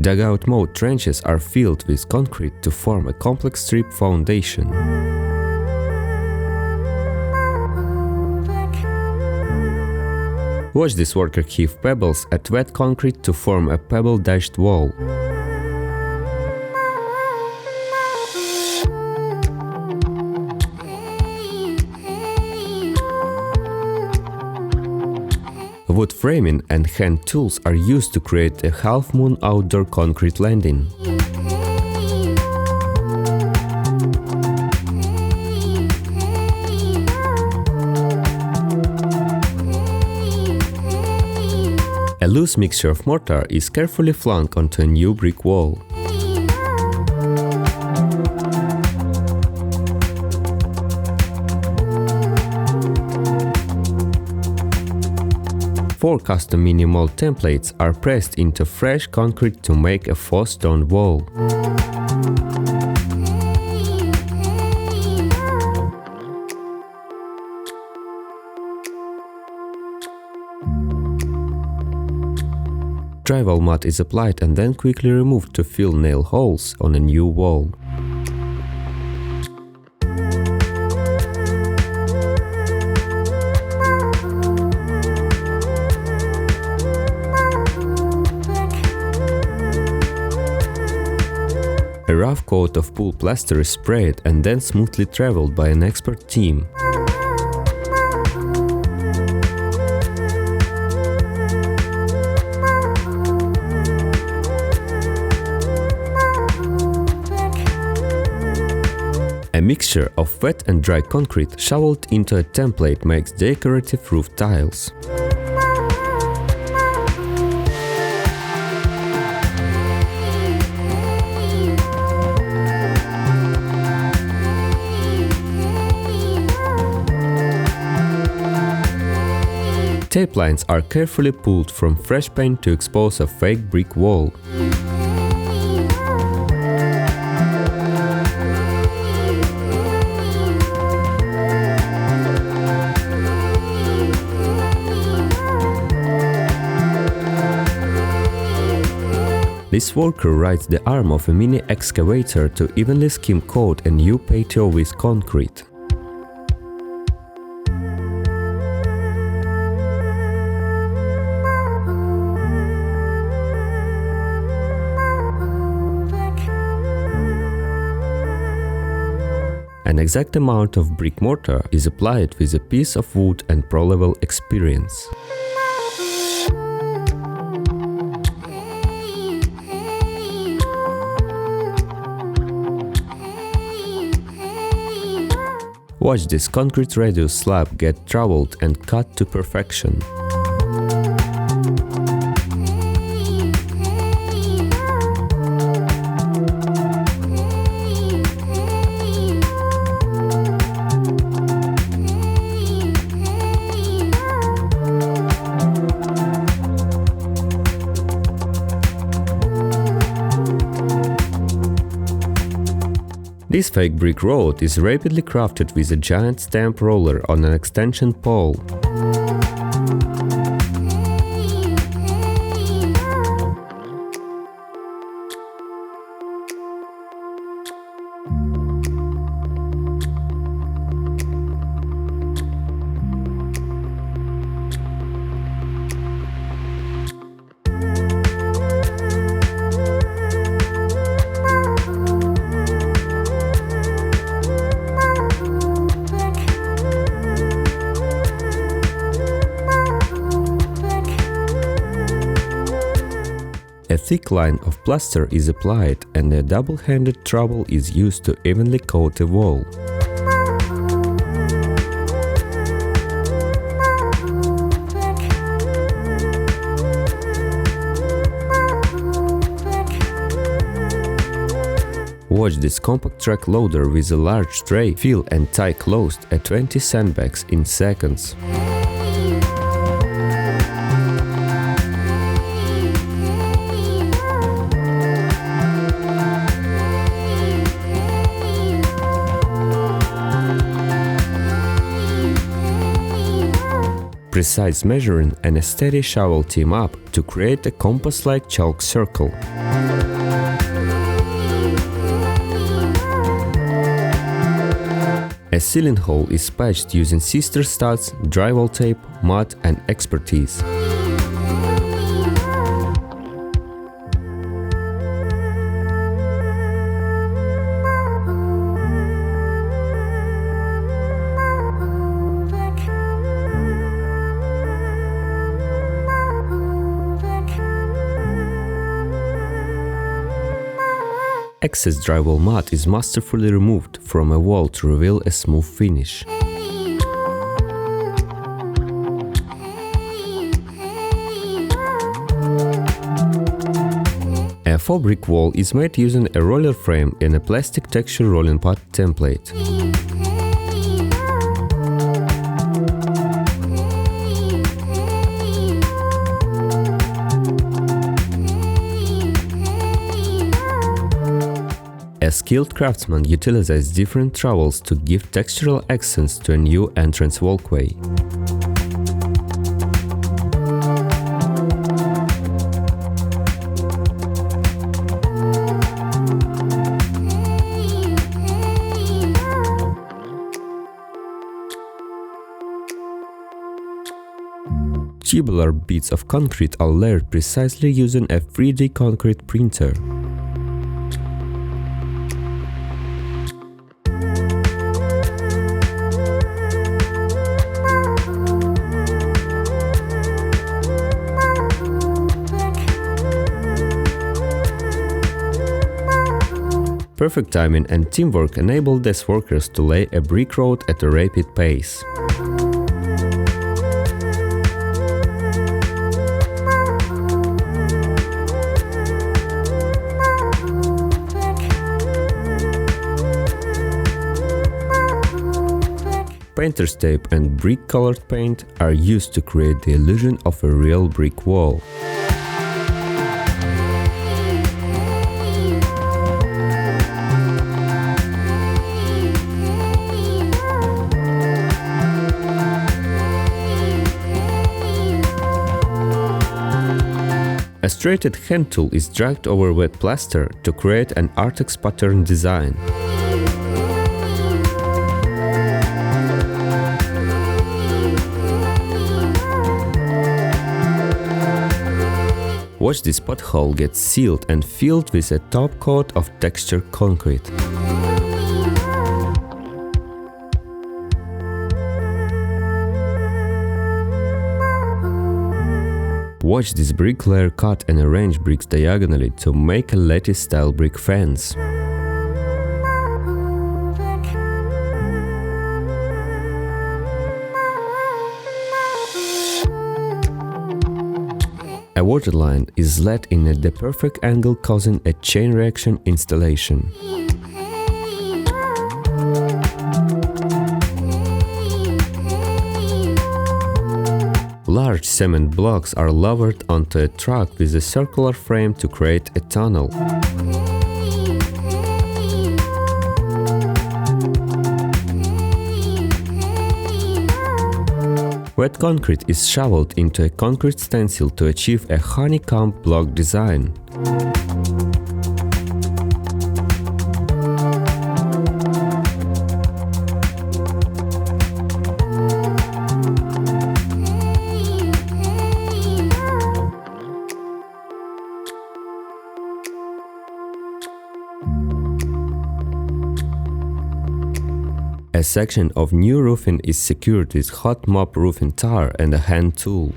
Dugout mode trenches are filled with concrete to form a complex strip foundation. Watch this worker heave pebbles at wet concrete to form a pebble-dashed wall. Wood framing and hand tools are used to create a half-moon outdoor concrete landing. A loose mixture of mortar is carefully flung onto a new brick wall. Four custom mini-mold templates are pressed into fresh concrete to make a faux stone wall. Drywall mud is applied and then quickly removed to fill nail holes on a new wall. A rough coat of pool plaster is sprayed and then smoothly traveled by an expert team. A mixture of wet and dry concrete shoveled into a template makes decorative roof tiles. Tape lines are carefully pulled from fresh paint to expose a fake brick wall. This worker rides the arm of a mini excavator to evenly skim coat a new patio with concrete. An exact amount of brick mortar is applied with a piece of wood and pro-level experience. Watch this concrete radius slab get troweled and cut to perfection. This fake brick road is rapidly crafted with a giant stamp roller on an extension pole. A thick line of plaster is applied and a double-handed trowel is used to evenly coat a wall. Watch this compact track loader with a large tray fill and tie closed at 20 sandbags in seconds. Precise measuring and a steady shovel team up to create a compass-like chalk circle. A ceiling hole is patched using sister studs, drywall tape, mud and expertise. Excess drywall mud is masterfully removed from a wall to reveal a smooth finish. A faux brick wall is made using a roller frame and a plastic texture rolling pad template. A skilled craftsman utilizes different trowels to give textural accents to a new entrance walkway. Tubular bits of concrete are layered precisely using a 3D concrete printer. Perfect timing and teamwork enabled these workers to lay a brick road at a rapid pace. Painter's tape and brick-colored paint are used to create the illusion of a real brick wall. A straighted hand tool is dragged over wet plaster to create an Artex pattern design. Watch this pothole get sealed and filled with a top coat of textured concrete. Watch this bricklayer cut and arrange bricks diagonally to make a lattice-style brick fence. A waterline is let in at the perfect angle, causing a chain reaction installation. Large cement blocks are lowered onto a truck with a circular frame to create a tunnel. Wet concrete is shoveled into a concrete stencil to achieve a honeycomb block design. A section of new roofing is secured with hot mop roofing tar and a hand tool.